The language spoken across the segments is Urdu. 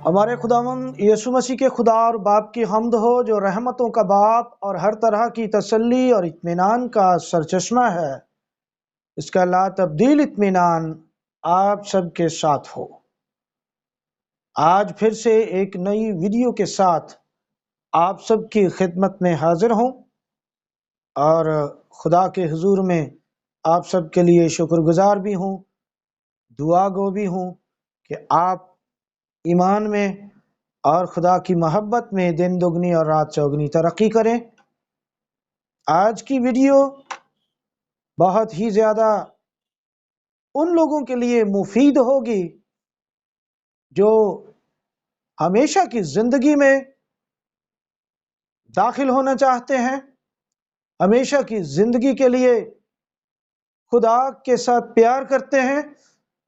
ہمارے خداوند یسوع مسیح کے خدا اور باپ کی حمد ہو جو رحمتوں کا باپ اور ہر طرح کی تسلی اور اطمینان کا سرچشمہ ہے۔ اس کا لا تبدیل اطمینان آپ سب کے ساتھ ہو۔ آج پھر سے ایک نئی ویڈیو کے ساتھ آپ سب کی خدمت میں حاضر ہوں اور خدا کے حضور میں آپ سب کے لیے شکر گزار بھی ہوں، دعا گو بھی ہوں کہ آپ ایمان میں اور خدا کی محبت میں دن دگنی اور رات چوگنی ترقی کریں۔ آج کی ویڈیو بہت ہی زیادہ ان لوگوں کے لیے مفید ہوگی جو ہمیشہ کی زندگی میں داخل ہونا چاہتے ہیں، ہمیشہ کی زندگی کے لیے خدا کے ساتھ پیار کرتے ہیں،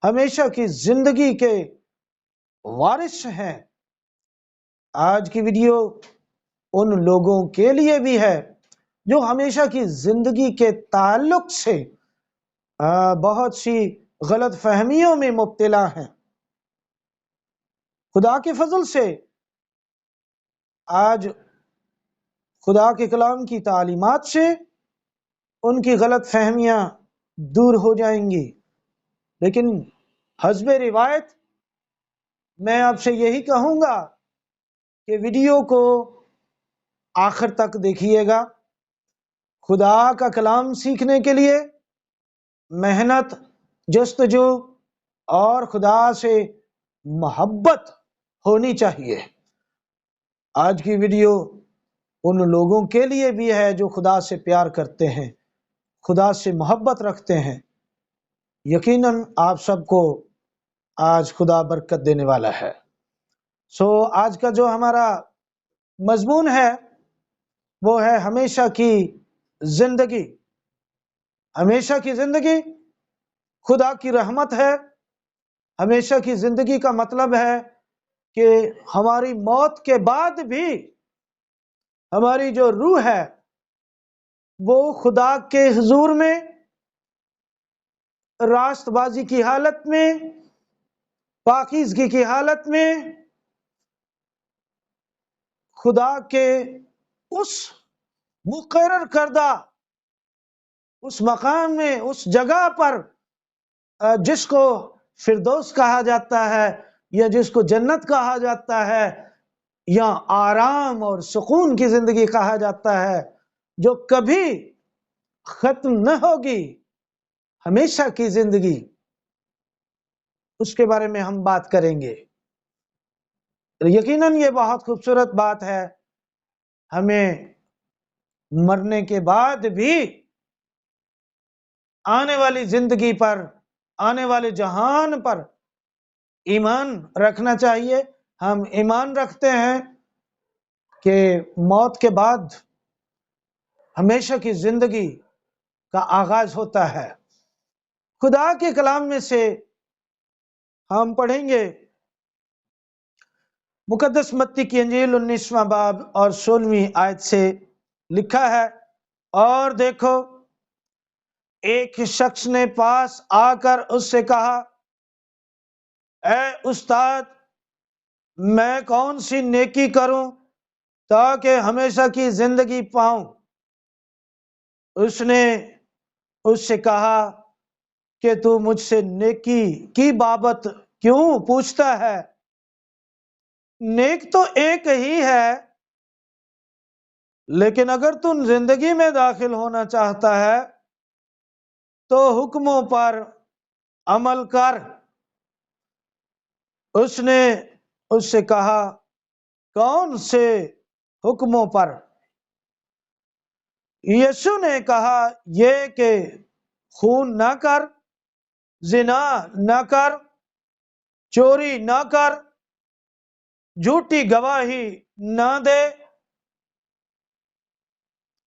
ہمیشہ کی زندگی کے وارث ہیں۔ آج کی ویڈیو ان لوگوں کے لیے بھی ہے جو ہمیشہ کی زندگی کے تعلق سے بہت سی غلط فہمیوں میں مبتلا ہیں۔ خدا کے فضل سے آج خدا کے کلام کی تعلیمات سے ان کی غلط فہمیاں دور ہو جائیں گی، لیکن حسب روایت میں آپ سے یہی کہوں گا کہ ویڈیو کو آخر تک دیکھیے گا۔ خدا کا کلام سیکھنے کے لیے محنت، جستجو اور خدا سے محبت ہونی چاہیے۔ آج کی ویڈیو ان لوگوں کے لیے بھی ہے جو خدا سے پیار کرتے ہیں، خدا سے محبت رکھتے ہیں۔ یقیناً آپ سب کو آج خدا برکت دینے والا ہے۔ آج کا جو ہمارا مضمون ہے وہ ہے ہمیشہ کی زندگی۔ ہمیشہ کی زندگی خدا کی رحمت ہے۔ ہمیشہ کی زندگی کا مطلب ہے کہ ہماری موت کے بعد بھی ہماری جو روح ہے وہ خدا کے حضور میں راست بازی کی حالت میں، پاکیزگی کی حالت میں خدا کے اس مقرر کردہ اس مقام میں، اس جگہ پر جس کو فردوس کہا جاتا ہے یا جس کو جنت کہا جاتا ہے یا آرام اور سکون کی زندگی کہا جاتا ہے، جو کبھی ختم نہ ہوگی، ہمیشہ کی زندگی، اس کے بارے میں ہم بات کریں گے۔ یقیناً یہ بہت خوبصورت بات ہے۔ ہمیں مرنے کے بعد بھی آنے والی زندگی پر، آنے والے جہان پر ایمان رکھنا چاہیے۔ ہم ایمان رکھتے ہیں کہ موت کے بعد ہمیشہ کی زندگی کا آغاز ہوتا ہے۔ خدا کے کلام میں سے ہم پڑھیں گے مقدس متی کی انجیل 19واں باب اور 16ویں آیت سے لکھا ہے، اور دیکھو ایک شخص نے پاس آ کر اس سے کہا، اے استاد، میں کون سی نیکی کروں تاکہ ہمیشہ کی زندگی پاؤں؟ اس نے اس سے کہا کہ تو مجھ سے نیکی کی بابت کیوں پوچھتا ہے؟ نیک تو ایک ہی ہے، لیکن اگر تم زندگی میں داخل ہونا چاہتا ہے تو حکموں پر عمل کر۔ اس نے اس سے کہا، کون سے حکموں پر؟ یسوع نے کہا، یہ کہ خون نہ کر، زنا نہ کر، چوری نہ کر، جھوٹی گواہی نہ دے،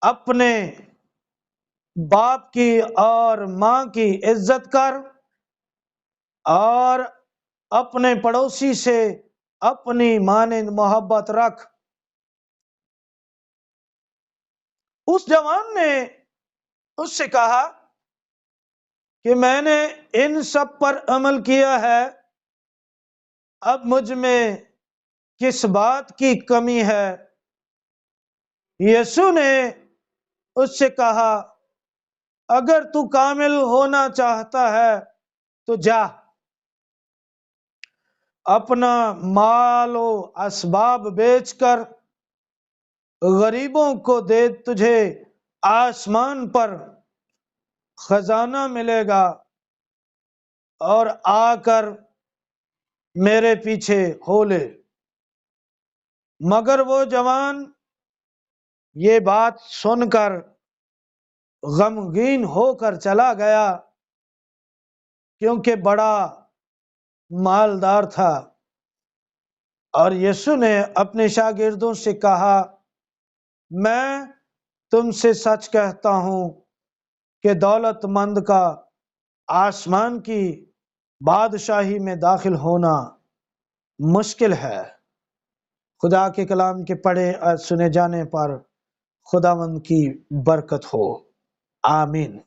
اپنے باپ کی اور ماں کی عزت کر، اور اپنے پڑوسی سے اپنی مانند محبت رکھ۔ اس جوان نے اس سے کہا کہ میں نے ان سب پر عمل کیا ہے، اب مجھ میں کس بات کی کمی ہے؟ یسوع نے اس سے کہا اگر تو کامل ہونا چاہتا ہے تو جا اپنا مال و اسباب بیچ کر غریبوں کو دے، تجھے آسمان پر خزانہ ملے گا، اور آ کر میرے پیچھے ہو لے۔ مگر وہ جوان یہ بات سن کر غمگین ہو کر چلا گیا، کیونکہ بڑا مالدار تھا۔ اور یسوع نے اپنے شاگردوں سے کہا میں تم سے سچ کہتا ہوں کہ دولت مند کا آسمان کی بادشاہی میں داخل ہونا مشکل ہے۔ خدا کے کلام کے پڑھے اور سنے جانے پر خداوند کی برکت ہو، آمین۔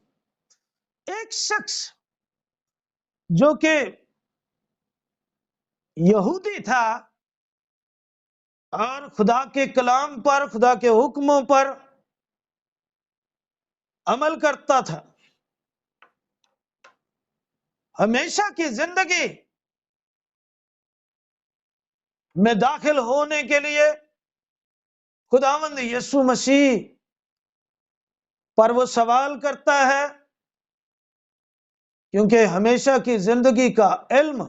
ایک شخص جو کہ یہودی تھا اور خدا کے کلام پر، خدا کے حکموں پر عمل کرتا تھا، ہمیشہ کی زندگی میں داخل ہونے کے لیے خداوند یسوع مسیح پر وہ سوال کرتا ہے، کیونکہ ہمیشہ کی زندگی کا علم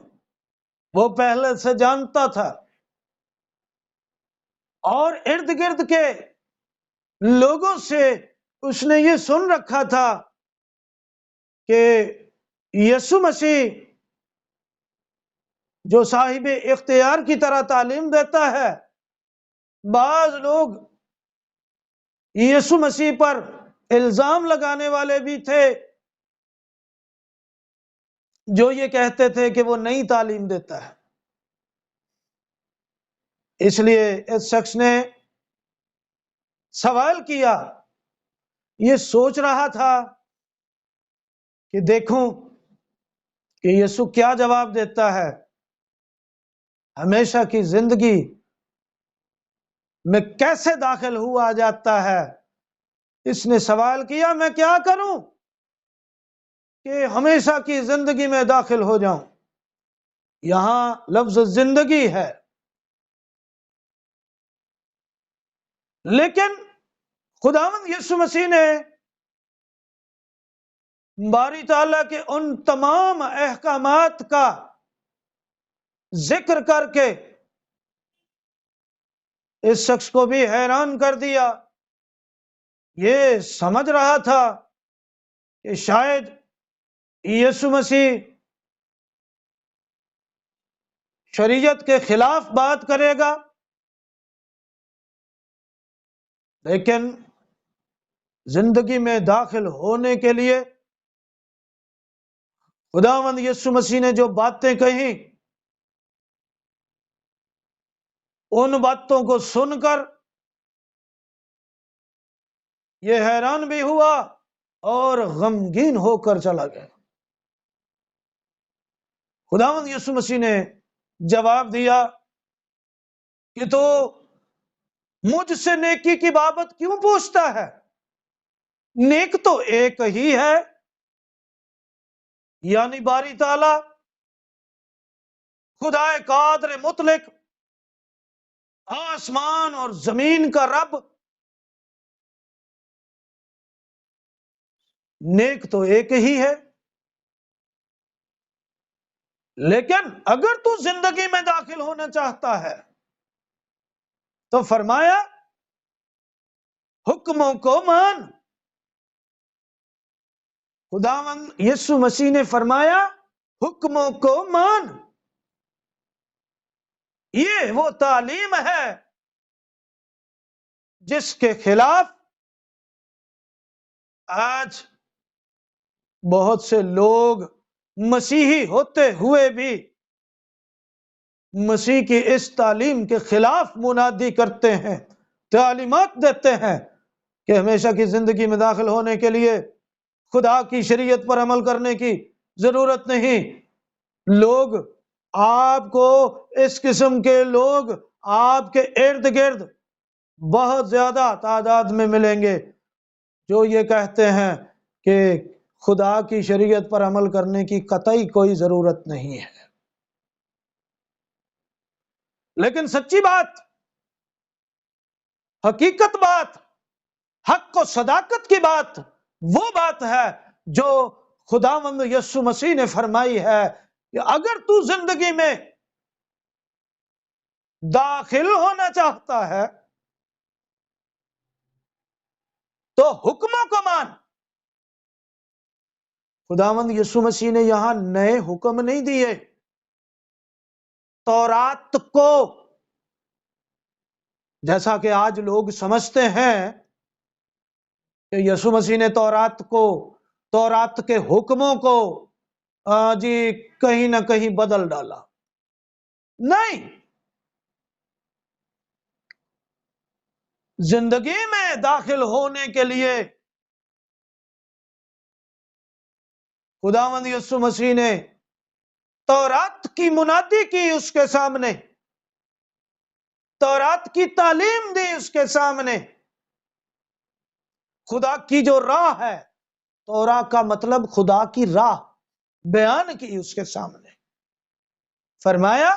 وہ پہلے سے جانتا تھا، اور ارد گرد کے لوگوں سے اس نے یہ سن رکھا تھا کہ یسوع مسیح جو صاحب اختیار کی طرح تعلیم دیتا ہے، بعض لوگ یسوع مسیح پر الزام لگانے والے بھی تھے جو یہ کہتے تھے کہ وہ نئی تعلیم دیتا ہے۔ اس لیے اس شخص نے سوال کیا، یہ سوچ رہا تھا کہ دیکھوں کہ یسوع کیا جواب دیتا ہے۔ ہمیشہ کی زندگی میں کیسے داخل ہوا جاتا ہے؟ اس نے سوال کیا میں کیا کروں کہ ہمیشہ کی زندگی میں داخل ہو جاؤں؟ یہاں لفظ زندگی ہے، لیکن خداوند یسوع مسیح نے باری تعالیٰ کے ان تمام احکامات کا ذکر کر کے اس شخص کو بھی حیران کر دیا۔ یہ سمجھ رہا تھا کہ شاید یسوع مسیح شریعت کے خلاف بات کرے گا، لیکن زندگی میں داخل ہونے کے لیے خداوند یسوع مسیح نے جو باتیں کہیں، ان باتوں کو سن کر یہ حیران بھی ہوا اور غمگین ہو کر چلا گیا۔ خداوند یسوع مسیح نے جواب دیا کہ تو مجھ سے نیکی کی بابت کیوں پوچھتا ہے؟ نیک تو ایک ہی ہے، یعنی باری تعالی خدا قادر مطلق، آسمان اور زمین کا رب۔ نیک تو ایک ہی ہے، لیکن اگر تو زندگی میں داخل ہونا چاہتا ہے تو فرمایا حکموں کو مان۔ خداوند یسوع مسیح نے فرمایا حکموں کو مان۔ یہ وہ تعلیم ہے جس کے خلاف آج بہت سے لوگ مسیحی ہوتے ہوئے بھی مسیح کی اس تعلیم کے خلاف منادی کرتے ہیں، تعلیمات دیتے ہیں کہ ہمیشہ کی زندگی میں داخل ہونے کے لیے خدا کی شریعت پر عمل کرنے کی ضرورت نہیں۔ لوگ آپ کو، اس قسم کے لوگ آپ کے ارد گرد بہت زیادہ تعداد میں ملیں گے جو یہ کہتے ہیں کہ خدا کی شریعت پر عمل کرنے کی قطعی کوئی ضرورت نہیں ہے۔ لیکن سچی بات، حقیقت بات، حق و صداقت کی بات وہ بات ہے جو خداوند یسوع مسیح نے فرمائی ہے کہ اگر تو زندگی میں داخل ہونا چاہتا ہے تو حکموں کو مان۔ خداوند یسوع مسیح نے یہاں نئے حکم نہیں دیے، تورات کو جیسا کہ آج لوگ سمجھتے ہیں کہ یسوع مسیح نے تورات کے حکموں کو جی کہیں نہ کہیں بدل ڈالا۔ نہیں، زندگی میں داخل ہونے کے لیے خداوند یسوع مسیح نے تورات کی منادی کی اس کے سامنے، تورات کی تعلیم دی اس کے سامنے، خدا کی جو راہ ہے، تورات کا مطلب خدا کی راہ بیان کی اس کے سامنے، فرمایا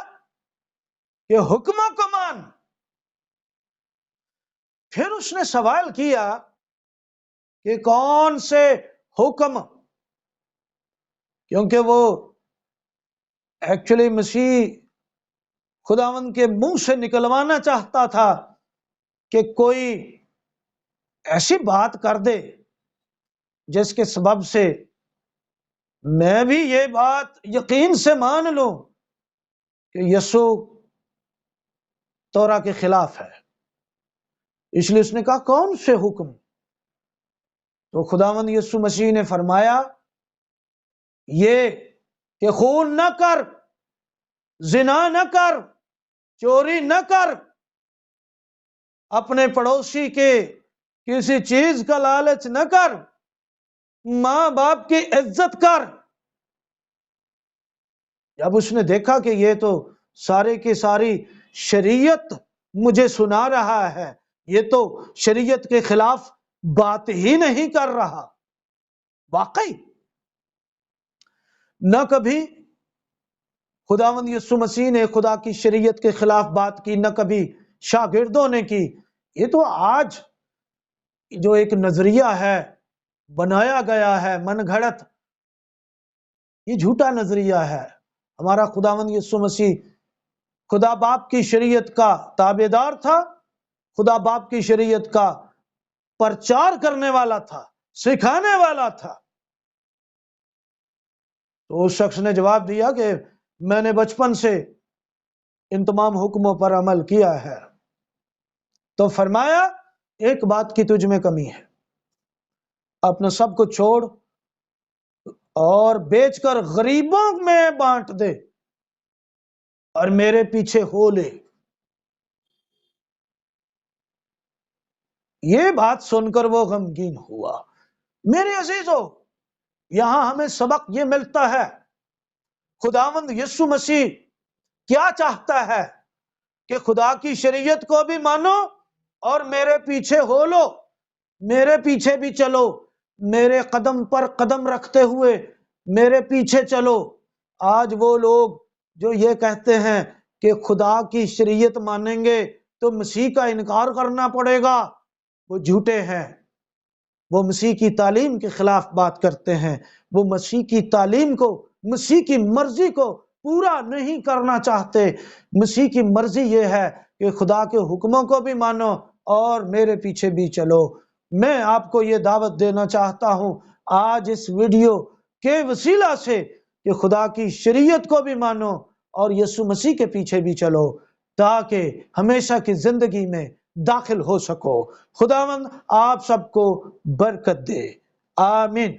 کہ حکموں کو مان۔ پھر اس نے سوال کیا کہ کون سے حکم، کیونکہ وہ ایکچولی مسیح خداوند کے منہ سے نکلوانا چاہتا تھا کہ کوئی ایسی بات کر دے جس کے سبب سے میں بھی یہ بات یقین سے مان لوں کہ یسوع تورات کے خلاف ہے۔ اس لیے اس نے کہا کون سے حکم؟ تو خداوند یسوع مسیح نے فرمایا یہ کہ خون نہ کر، زنا نہ کر، چوری نہ کر، اپنے پڑوسی کے کسی چیز کا لالچ نہ کر، ماں باپ کی عزت کر۔ جب اس نے دیکھا کہ یہ تو سارے کی ساری شریعت مجھے سنا رہا ہے، یہ تو شریعت کے خلاف بات ہی نہیں کر رہا، واقعی نہ کبھی خداوند یسوع مسیح نے خدا کی شریعت کے خلاف بات کی، نہ کبھی شاگردوں نے کی۔ یہ تو آج جو ایک نظریہ ہے، بنایا گیا ہے من گھڑت، یہ جھوٹا نظریہ ہے۔ ہمارا خداوند یسوع مسیح خدا باپ کی شریعت کا تابع دار تھا، خدا باپ کی شریعت کا پرچار کرنے والا تھا، سکھانے والا تھا۔ تو اس شخص نے جواب دیا کہ میں نے بچپن سے ان تمام حکموں پر عمل کیا ہے۔ تو فرمایا ایک بات کی تجھ میں کمی ہے، اپنا سب کچھ چھوڑ اور بیچ کر غریبوں میں بانٹ دے اور میرے پیچھے ہو لے۔ یہ بات سن کر وہ غمگین ہوا۔ میرے عزیزو، یہاں ہمیں سبق یہ ملتا ہے، خداوند یسوع مسیح کیا چاہتا ہے کہ خدا کی شریعت کو بھی مانو اور میرے پیچھے ہو لو، میرے پیچھے بھی چلو، میرے قدم پر قدم رکھتے ہوئے میرے پیچھے چلو۔ آج وہ لوگ جو یہ کہتے ہیں کہ خدا کی شریعت مانیں گے تو مسیح کا انکار کرنا پڑے گا، وہ جھوٹے ہیں، وہ مسیح کی تعلیم کے خلاف بات کرتے ہیں، وہ مسیح کی تعلیم کو، مسیح کی مرضی کو پورا نہیں کرنا چاہتے۔ مسیح کی مرضی یہ ہے کہ خدا کے حکموں کو بھی مانو اور میرے پیچھے بھی چلو۔ میں آپ کو یہ دعوت دینا چاہتا ہوں آج اس ویڈیو کے وسیلہ سے کہ خدا کی شریعت کو بھی مانو اور یسوع مسیح کے پیچھے بھی چلو تاکہ ہمیشہ کی زندگی میں داخل ہو سکو۔ خداوند آپ سب کو برکت دے، آمین۔